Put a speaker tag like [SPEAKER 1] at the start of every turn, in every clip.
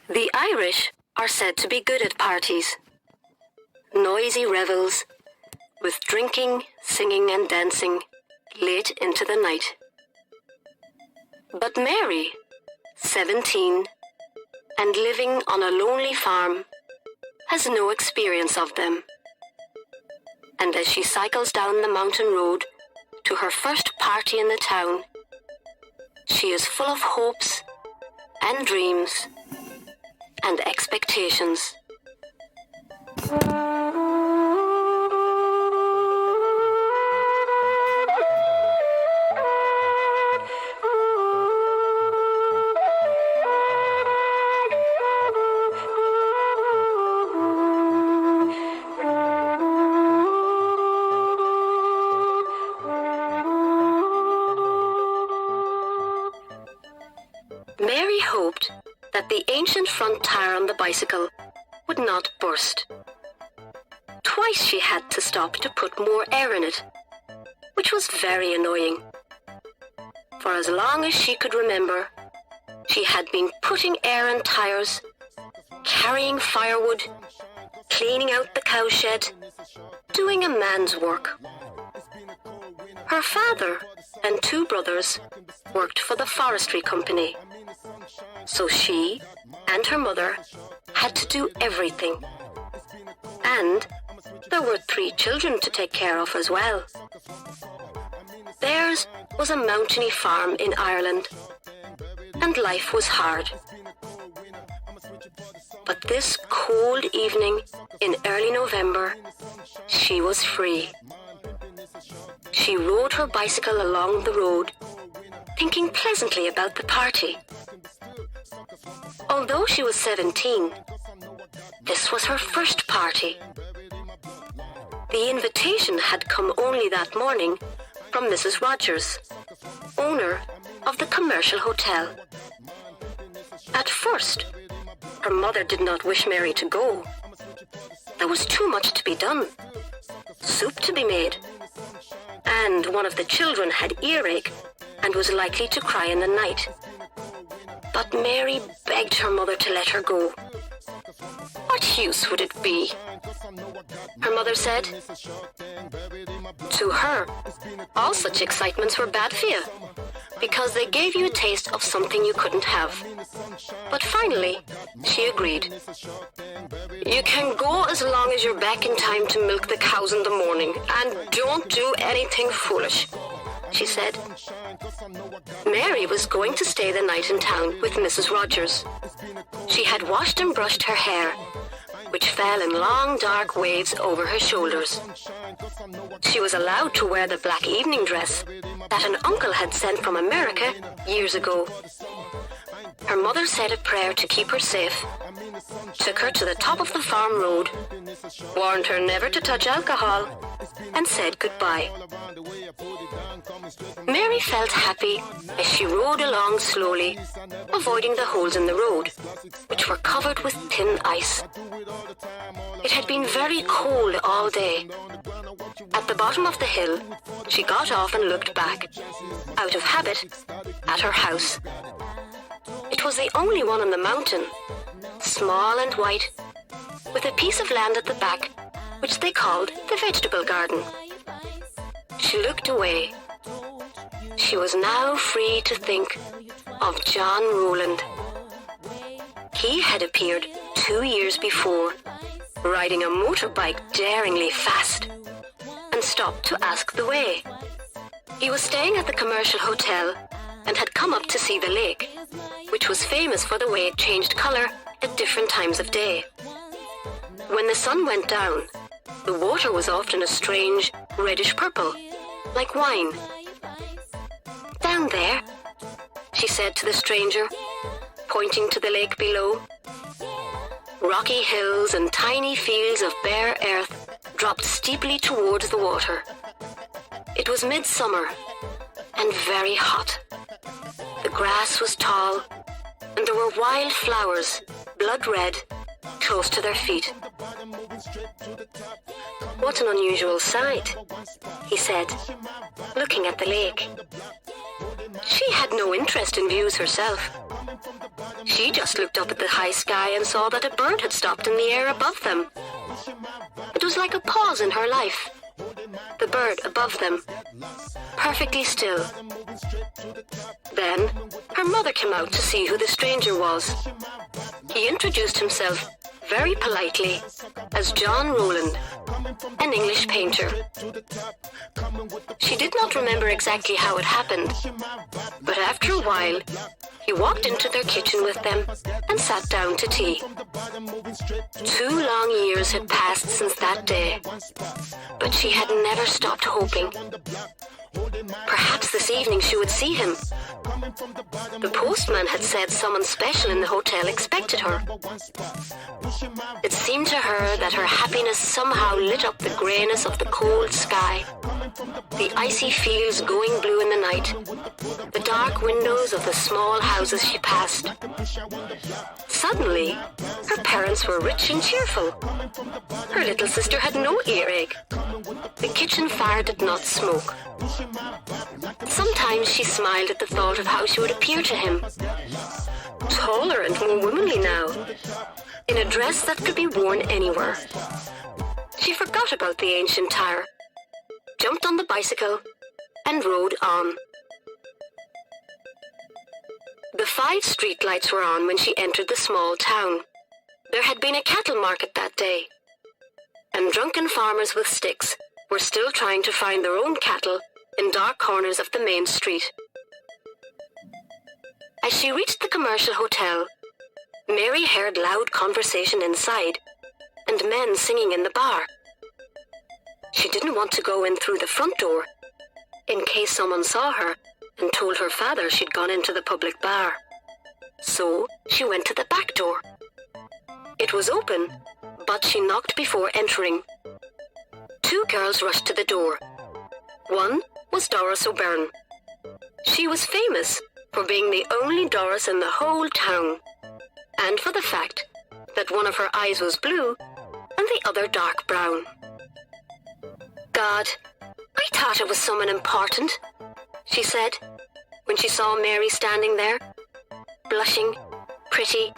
[SPEAKER 1] The Irish are said to be good at parties. Noisy revels, with drinking, singing and dancing late into the night. But Mary, 17, and living on a lonely farm, has no experience of them. And as she cycles down the mountain road to her first party in the town, she is full of hopes and dreams and expectations. Mary hoped that the ancient front tire on the bicycle would not burst. Twice she had to stop to put more air in it, which was very annoying. For as long as she could remember, she had been putting air in tires, carrying firewood, cleaning out the cowshed, doing a man's work. Her father and two brothers worked for the forestry company, so she and her mother had to do everything. And there were 3 children to take care of as well. Theirs was a mountainy farm in Ireland, and life was hard. But this cold evening in early November, she was free. She rode her bicycle along the road, thinking pleasantly about the party. Although she was 17, this was her first party. The invitation had come only that morning from Mrs. Rogers, owner of the commercial hotel. At first, her mother did not wish Mary to go. There was too much to be done, soup to be made, and one of the children had earache and was likely to cry in the night. But Mary begged her mother to let her go. What use would it be? Her mother said. To her, all such excitements were bad for you, because they gave you a taste of something you couldn't have. But finally, she agreed. You can go as long as you're back in time to milk the cows in the morning, and don't do anything foolish, she said. Mary was going to stay the night in town with Mrs. Rogers. She had washed and brushed her hair, which fell in long dark waves over her shoulders. She was allowed to wear the black evening dress that an uncle had sent from America years ago. Her mother said a prayer to keep her safe, took her to the top of the farm road, warned her never to touch alcohol, and said goodbye. Mary felt happy as she rode along slowly, avoiding the holes in the road, which were covered with thin ice. It had been very cold all day. At the bottom of the hill, she got off and looked back, out of habit, at her house. It was the only one on the mountain, small and white, with a piece of land at the back, which they called the vegetable garden. She looked away. She was now free to think of John Rowland. He had appeared 2 years before, riding a motorbike daringly fast, and stopped to ask the way. He was staying at the commercial hotel and had come up to see the lake, which was famous for the way it changed colour at different times of day. When the sun went down, the water was often a strange reddish purple, like wine. Down there, she said to the stranger, pointing to the lake below. Rocky hills and tiny fields of bare earth dropped steeply towards the water. It was midsummer and very hot. The grass was tall, and there were wild flowers, blood red, close to their feet. What an unusual sight, he said, looking at the lake. She had no interest in views herself. She just looked up at the high sky and saw that a bird had stopped in the air above them. It was like a pause in her life. The bird above them, perfectly still. Then, her mother came out to see who the stranger was. He introduced himself very politely as John Rowland, an English painter. She did not remember exactly how it happened, but after a while, he walked into their kitchen with them and sat down to tea. 2 long years had passed since that day, but she had never stopped hoping. Perhaps this evening she would see him. The postman had said someone special in the hotel expected her. It seemed to her that her happiness somehow lit up the greyness of the cold sky, the icy fields going blue in the night, the dark windows of the small houses she passed. Suddenly, her parents were rich and cheerful. Her little sister had no earache. The kitchen fire did not smoke. Sometimes she smiled at the thought of how she would appear to him. Taller and more womanly now, in a dress that could be worn anywhere. She forgot about the ancient tire, jumped on the bicycle, and rode on. The 5 street lights were on when she entered the small town. There had been a cattle market that day, and drunken farmers with sticks were still trying to find their own cattle in dark corners of the main street. As she reached the commercial hotel, Mary heard loud conversation inside and men singing in the bar. She didn't want to go in through the front door in case someone saw her and told her father she'd gone into the public bar. So she went to the back door. It was open, but she knocked before entering. 2 girls rushed to the door. One was Doris O'Byrne. She was famous for being the only Doris in the whole town, and for the fact that one of her eyes was blue and the other dark brown. God, I thought it was someone important, she said, when she saw Mary standing there, blushing, pretty,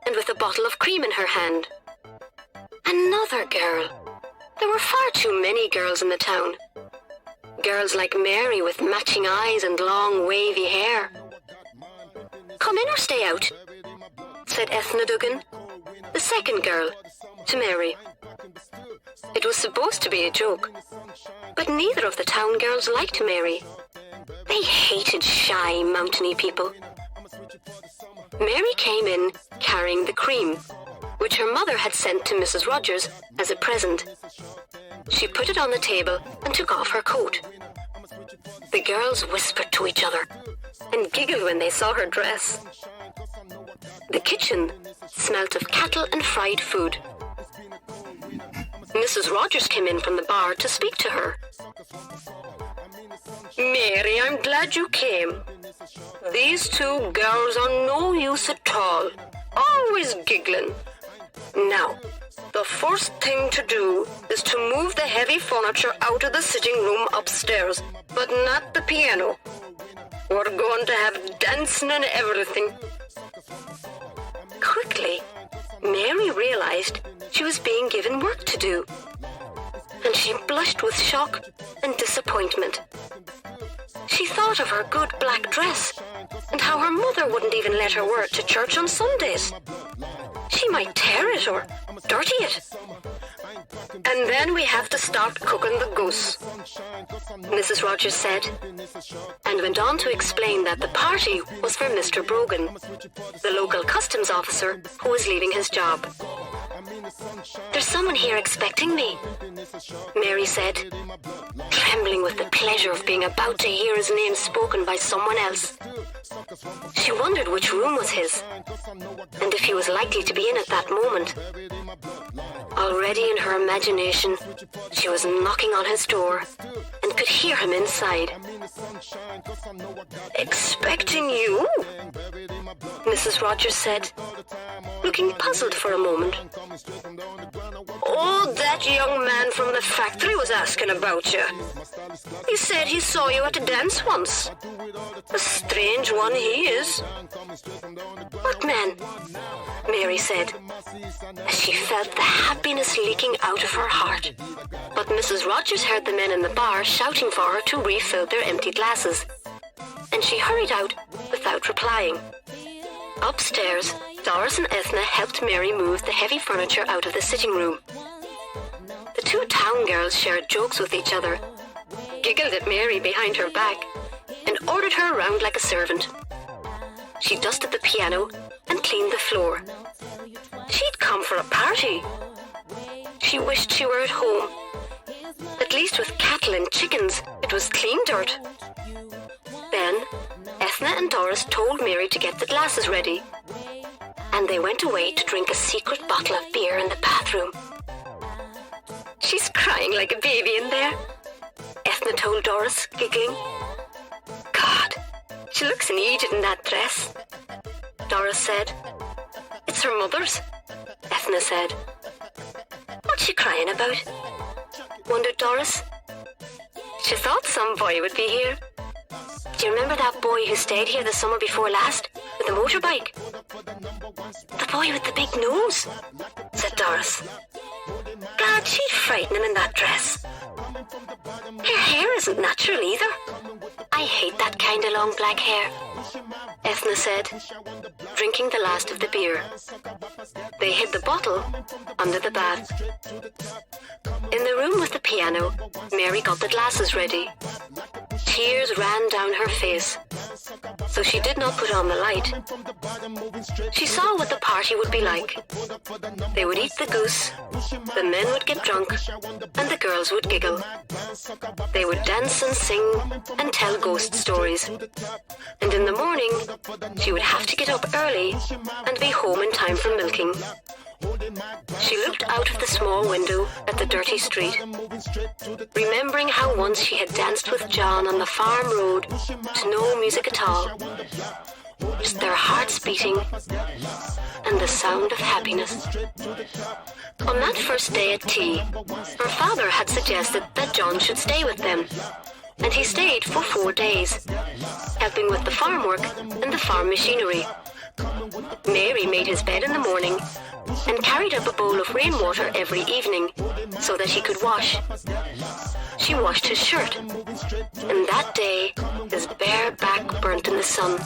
[SPEAKER 1] and with a bottle of cream in her hand. Another girl. There were far too many girls in the town. Girls like Mary with matching eyes and long wavy hair. Come in or stay out, said Ethna Duggan, the second girl, to Mary. It was supposed to be a joke, but neither of the town girls liked Mary. They hated shy, mountainy people. Mary came in carrying the cream, which her mother had sent to Mrs. Rogers as a present. She put it on the table and took off her coat. The girls whispered to each other and giggled when they saw her dress. The kitchen smelt of cattle and fried food. Mrs. Rogers came in from the bar to speak to her. Mary, I'm glad you came. These 2 girls are no use at all, always giggling. Now, the first thing to do is to move the heavy furniture out of the sitting room upstairs, but not the piano. We're going to have dancing and everything. Quickly, Mary realized she was being given work to do, and she blushed with shock and disappointment. She thought of her good black dress and how her mother wouldn't even let her wear it to church on Sundays. She might tear it or dirty it. And then we have to start cooking the goose, Mrs. Rogers said, and went on to explain that the party was for Mr. Brogan, the local customs officer who was leaving his job. There's someone here expecting me, Mary said, trembling with the pleasure of being about to hear his name spoken by someone else. She wondered which room was his, and if he was likely to be in at that moment. Already in her imagination, she was knocking on his door and could hear him inside. Expecting you? Mrs. Rogers said, looking puzzled for a moment. Oh, that young man from the factory was asking about you. He said he saw you at a dance once. A strange one he is. "What man?" Mary said, as she felt the happiness leaking out of her heart. But Mrs. Rogers heard the men in the bar shouting for her to refill their empty glasses, and she hurried out without replying. Upstairs, Doris and Ethna helped Mary move the heavy furniture out of the sitting room. The two town girls shared jokes with each other, giggled at Mary behind her back, and ordered her around like a servant. She dusted the piano and cleaned the floor. She'd come for a party. She wished she were at home. At least with cattle and chickens, it was clean dirt. Then, Ethna and Doris told Mary to get the glasses ready, and they went away to drink a secret bottle of beer in the bathroom. "She's crying like a baby in there," Ethna told Doris, giggling. "God, she looks an idiot in that dress," Doris said. "It's her mother's," Ethna said. "What's she crying about?" wondered Doris. She thought some boy would be here. "Do you remember that boy who stayed here the summer before last with a motorbike?" "The boy with the big nose," said Doris. "God, she'd frighten him in that dress. Her hair isn't natural either. I hate that kind of long black hair," Ethna said, drinking the last of the beer. They hid the bottle under the bath. In the room with the piano, Mary got the glasses ready. Tears ran down her face, so she did not put on the light. She saw what the party would be like. They would eat the goose, the men would get drunk, and the girls would giggle. They would dance and sing and tell ghost stories. And in the morning, she would have to get up early and be home in time for milking. She looked out of the small window at the dirty street, remembering how once she had danced with John on the farm road to no music at all, just their hearts beating and the sound of happiness. On that first day at tea, her father had suggested that John should stay with them, and he stayed for 4 days, helping with the farm work and the farm machinery. Mary made his bed in the morning and carried up a bowl of rainwater every evening so that he could wash. She washed his shirt, and that day his bare back burnt in the sun.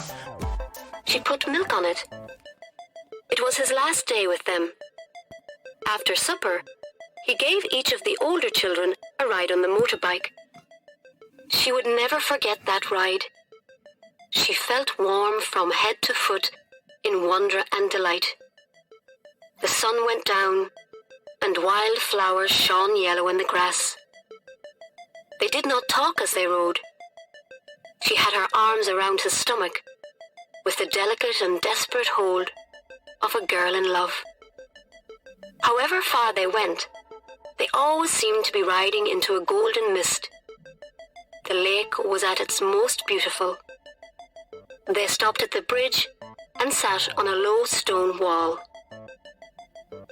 [SPEAKER 1] She put milk on it. It was his last day with them. After supper, he gave each of the older children a ride on the motorbike. She would never forget that ride. She felt warm from head to foot in wonder and delight. The sun went down, and wild flowers shone yellow in the grass. They did not talk as they rode. She had her arms around his stomach, with the delicate and desperate hold of a girl in love. However far they went, they always seemed to be riding into a golden mist. The lake was at its most beautiful. They stopped at the bridge and sat on a low stone wall.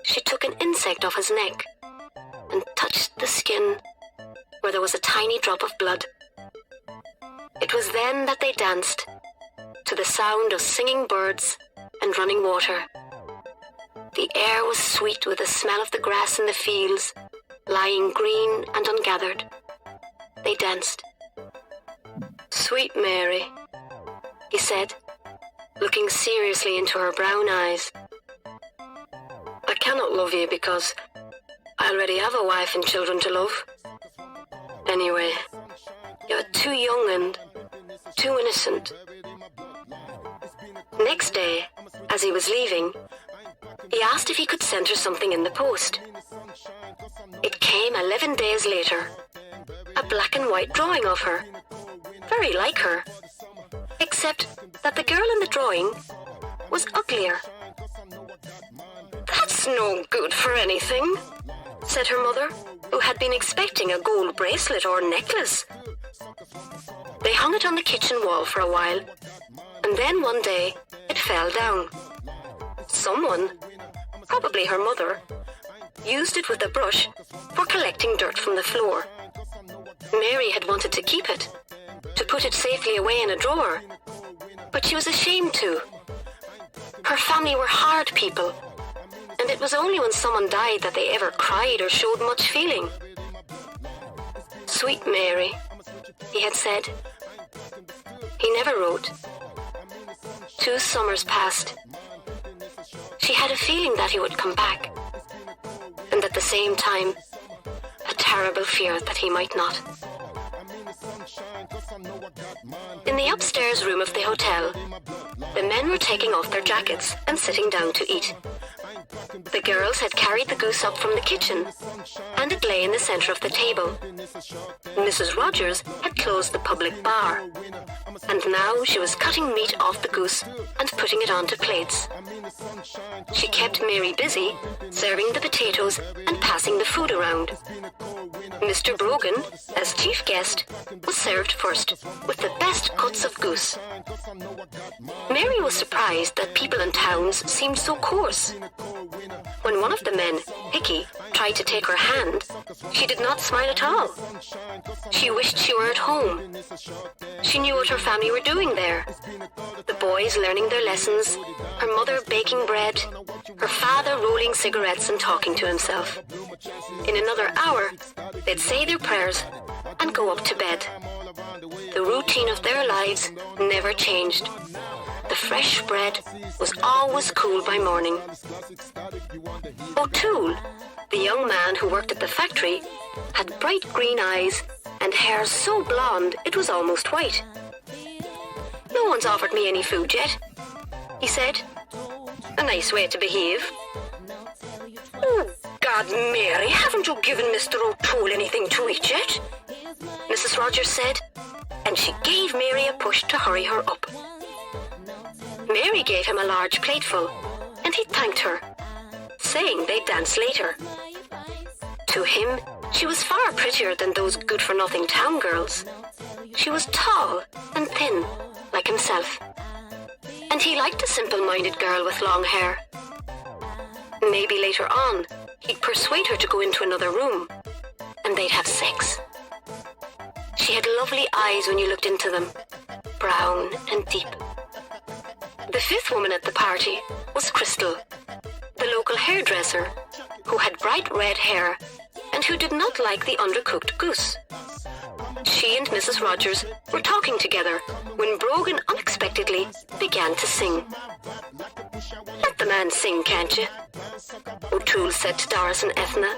[SPEAKER 1] She took an insect off his neck and touched the skin where there was a tiny drop of blood. It was then that they danced to the sound of singing birds and running water. The air was sweet with the smell of the grass in the fields, lying green and ungathered. They danced. "Sweet Mary," he said, looking seriously into her brown eyes. "I cannot love you because I already have a wife and children to love. Anyway, you're too young and too innocent." Next day, as he was leaving, he asked if he could send her something in the post. It came 11 days later, a black and white drawing of her, very like her, except that the girl in the drawing was uglier. "That's no good for anything," said her mother, who had been expecting a gold bracelet or necklace. They hung it on the kitchen wall for a while, and then one day it fell down. Someone, probably her mother, used it with a brush for collecting dirt from the floor. Mary had wanted to keep it, to put it safely away in a drawer, but she was ashamed to. Her family were hard people, and it was only when someone died that they ever cried or showed much feeling. Sweet Mary, he had said. He never wrote. 2 summers passed. She had a feeling that he would come back, and at the same time, a terrible fear that he might not. In the upstairs room of the hotel, the men were taking off their jackets and sitting down to eat. The girls had carried the goose up from the kitchen, and it lay in the centre of the table. Mrs. Rogers had closed the public bar, and now she was cutting meat off the goose and putting it onto plates. She kept Mary busy, serving the potatoes and passing the food around. Mr. Brogan, as chief guest, was served first with the best cuts of goose. Mary was surprised that people in towns seemed so coarse. When one of the men, Hickey, tried to take her hand, she did not smile at all. She wished she were at home. She knew what her family were doing there. The boys learning their lessons, her mother baking bread, her father rolling cigarettes and talking to himself. In another hour, they'd say their prayers and go up to bed. The routine of their lives never changed. The fresh bread was always cool by morning. O'Toole, the young man who worked at the factory, had bright green eyes and hair so blonde it was almost white. "No one's offered me any food yet," he said. "A nice way to behave." "Oh, God, Mary, haven't you given Mr. O'Toole anything to eat yet?" Mrs. Rogers said, and she gave Mary a push to hurry her up. Mary gave him a large plateful, and he thanked her, saying they'd dance later. To him, she was far prettier than those good-for-nothing town girls. She was tall and thin, like himself, and he liked a simple-minded girl with long hair. Maybe later on, he'd persuade her to go into another room, and they'd have sex. She had lovely eyes when you looked into them, brown and deep. The 5th woman at the party was Crystal, the local hairdresser, who had bright red hair and who did not like the undercooked goose. She and Mrs. Rogers were talking together when Brogan unexpectedly began to sing. "Let the man sing, can't you?" O'Toole said to Doris and Ethna,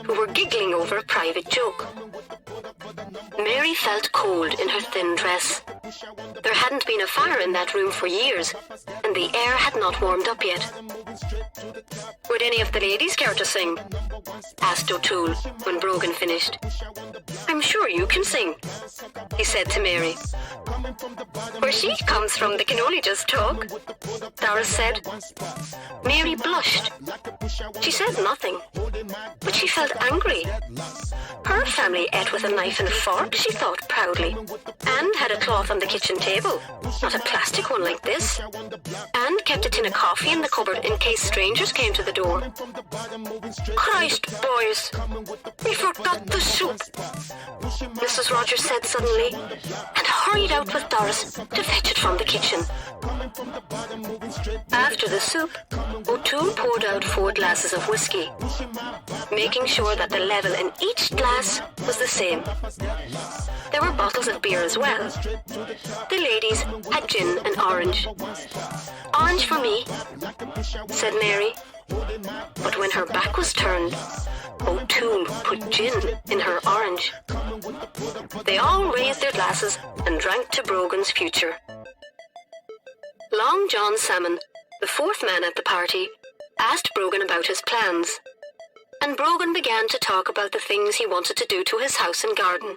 [SPEAKER 1] who were giggling over a private joke. Mary felt cold in her thin dress. There hadn't been a fire in that room for years, and the air had not warmed up yet. "Would any of the ladies care to sing?" asked O'Toole when Brogan finished. "I'm sure you can sing," he said to Mary. "Where she comes from, they can only just talk," Doris said. Mary blushed. She said nothing, but she felt angry. Her family ate with a knife and fork, she thought proudly, and had a cloth on the kitchen table, not a plastic one like this, and kept a tin of coffee in the cupboard in case strangers came to the door. "Christ, boys, we forgot the soup," Mrs. Rogers said suddenly, and hurried out with Doris to fetch it from the kitchen. After the soup, O'Toole poured out 4 glasses of whiskey, making sure that the level in each glass was the same. There were bottles of beer as well. The ladies had gin and orange. "Orange for me," said Mary. But when her back was turned, O'Toole put gin in her orange. They all raised their glasses and drank to Brogan's future. Long John Salmon, the 4th man at the party, asked Brogan about his plans, and Brogan began to talk about the things he wanted to do to his house and garden.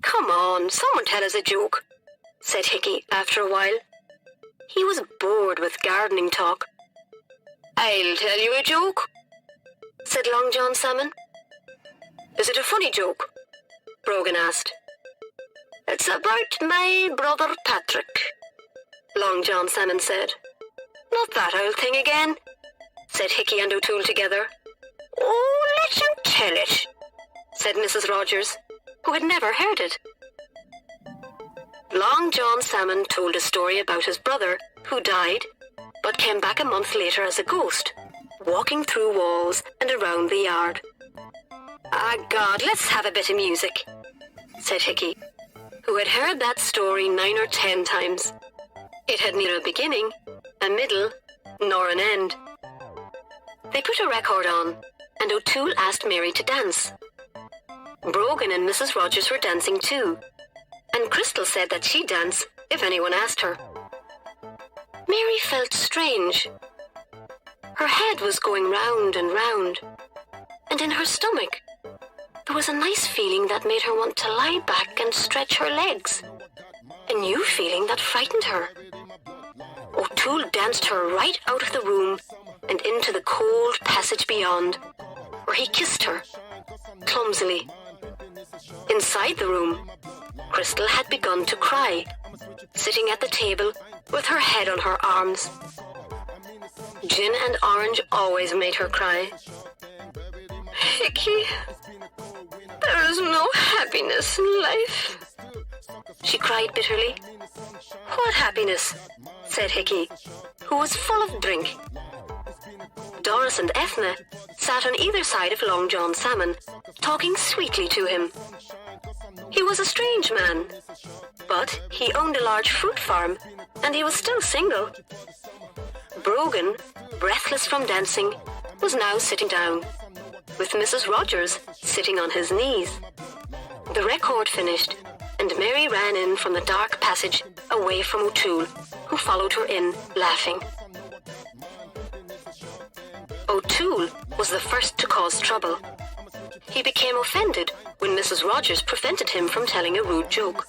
[SPEAKER 1] "Come on, someone tell us a joke," said Hickey after a while. He was bored with gardening talk. "I'll tell you a joke," said Long John Salmon. "Is it a funny joke?" Brogan asked. "It's about my brother Patrick," Long John Salmon said. "Not that old thing again," said Hickey and O'Toole together. "Oh, let him tell it," said Mrs. Rogers, who had never heard it. Long John Salmon told a story about his brother, who died, but came back a month later as a ghost, walking through walls and around the yard. "Ah, God, let's have a bit of music," said Hickey, who had heard that story 9 or 10 times. It had neither a beginning, a middle, nor an end. They put a record on, and O'Toole asked Mary to dance. Brogan and Mrs. Rogers were dancing too, and Crystal said that she'd dance if anyone asked her. Mary felt strange. Her head was going round and round, and in her stomach there was a nice feeling that made her want to lie back and stretch her legs, a new feeling that frightened her. O'Toole danced her right out of the room and into the cold passage beyond, where he kissed her, clumsily. Inside the room, Crystal had begun to cry, sitting at the table with her head on her arms. Gin and orange always made her cry. "Hickey, there is no happiness in life," she cried bitterly. "What happiness?" said Hickey, who was full of drink. Doris and Ethna sat on either side of Long John Salmon, talking sweetly to him. He was a strange man, but he owned a large fruit farm, and he was still single. Brogan, breathless from dancing, was now sitting down, with Mrs. Rogers sitting on his knees. The record finished, and Mary ran in from the dark passage away from O'Toole, who followed her in, laughing. O'Toole was the first to cause trouble. He became offended when Mrs. Rogers prevented him from telling a rude joke.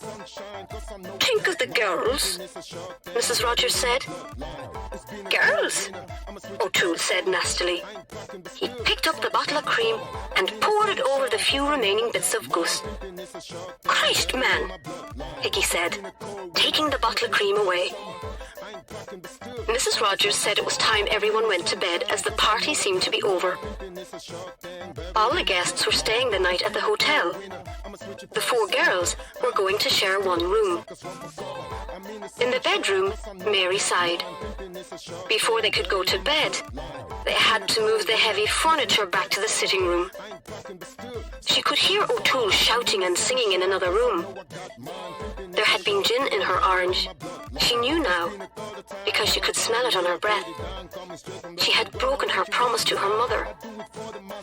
[SPEAKER 1] "Think of the girls," Mrs. Rogers said. "Girls?" O'Toole said nastily. He picked up the bottle of cream and poured it over the few remaining bits of goose. "Christ, man," Hickey said, taking the bottle of cream away. Mrs. Rogers said it was time everyone went to bed, as the party seemed to be over. All the guests were staying the night at the hotel. The 4 girls were going to share one room. In the bedroom, Mary sighed. Before they could go to bed, they had to move the heavy furniture back to the sitting room. She could hear O'Toole shouting and singing in another room. There had been gin in her orange. She knew now, because she could smell it on her breath. She had broken her promise to her mother.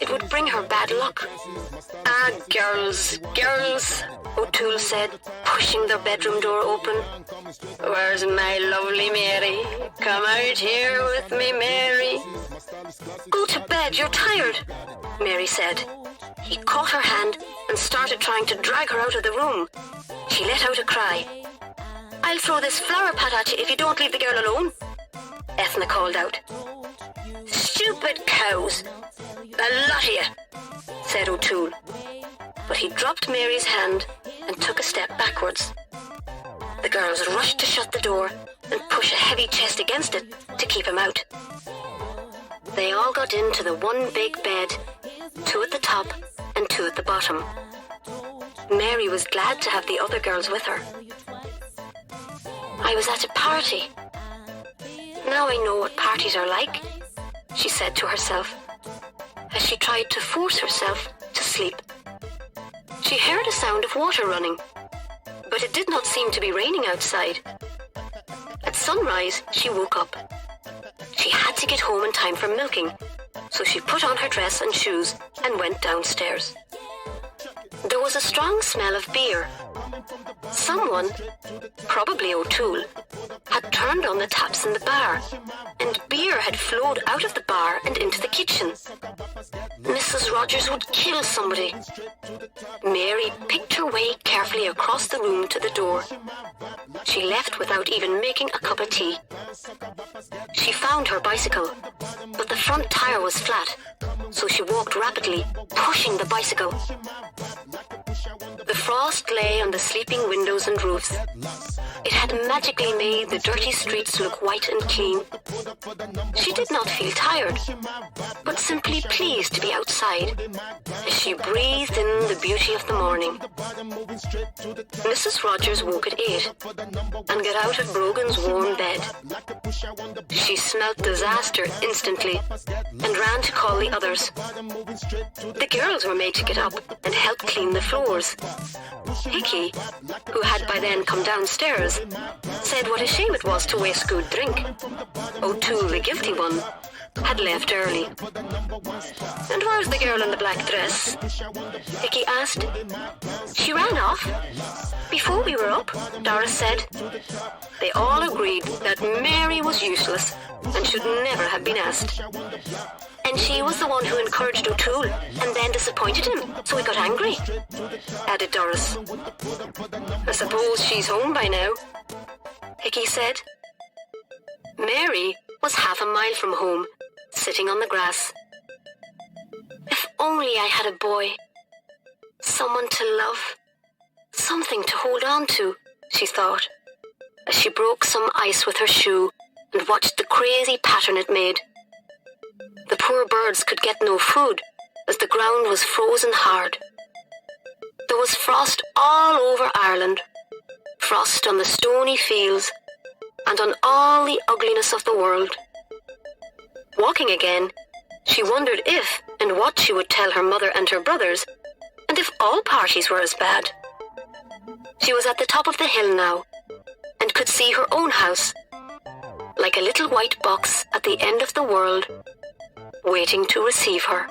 [SPEAKER 1] It would bring her bad luck. "Ah, girls, girls," O'Toole said, pushing their bedroom door open. "Where's my lovely Mary? Come out here with me, Mary." "Go to bed, you're tired," Mary said. He caught her hand and started trying to drag her out of the room. She let out a cry. "I'll throw this flower pot at you if you don't leave the girl alone," Ethna called out. "Stupid cows, the lot of you," said O'Toole. But he dropped Mary's hand and took a step backwards. The girls rushed to shut the door and push a heavy chest against it to keep him out. They all got into the one big bed, 2 at the top and 2 at the bottom. Mary was glad to have the other girls with her. "I was at a party. Now I know what parties are like," she said to herself, as she tried to force herself to sleep. She heard a sound of water running, but it did not seem to be raining outside. At sunrise, she woke up. She had to get home in time for milking, so she put on her dress and shoes and went downstairs. There was a strong smell of beer. Someone, probably O'Toole, had turned on the taps in the bar, and beer had flowed out of the bar and into the kitchen. Mrs. Rogers would kill somebody. Mary picked her way carefully across the room to the door. She left without even making a cup of tea. She found her bicycle, but the front tire was flat, so she walked rapidly, pushing the bicycle. The frost lay on the sleeping windows and roofs. It had magically made the dirty streets look white and clean. She did not feel tired, but simply pleased to be outside as she breathed in the beauty of the morning. Mrs. Rogers woke at 8 and got out of Brogan's warm bed. She smelt disaster instantly and ran to call the others. The girls were made to get up and help clean the floors. Hickey, who had by then come downstairs, said what a shame it was to waste good drink. O'Toole, the guilty one, had left early. "And where's the girl in the black dress?" Hickey asked. "She ran off before we were up," Doris said. They all agreed that Mary was useless and should never have been asked. "And she was the one who encouraged O'Toole and then disappointed him, so he got angry," added Doris. "I suppose she's home by now," Hickey said. Mary was half a mile from home, sitting on the grass. "If only I had a boy, someone to love, something to hold on to," she thought, as she broke some ice with her shoe and watched the crazy pattern it made. The poor birds could get no food, as the ground was frozen hard. There was frost all over Ireland, frost on the stony fields, and on all the ugliness of the world. Walking again, she wondered if and what she would tell her mother and her brothers, and if all parties were as bad. She was at the top of the hill now, and could see her own house, like a little white box at the end of the world, waiting to receive her.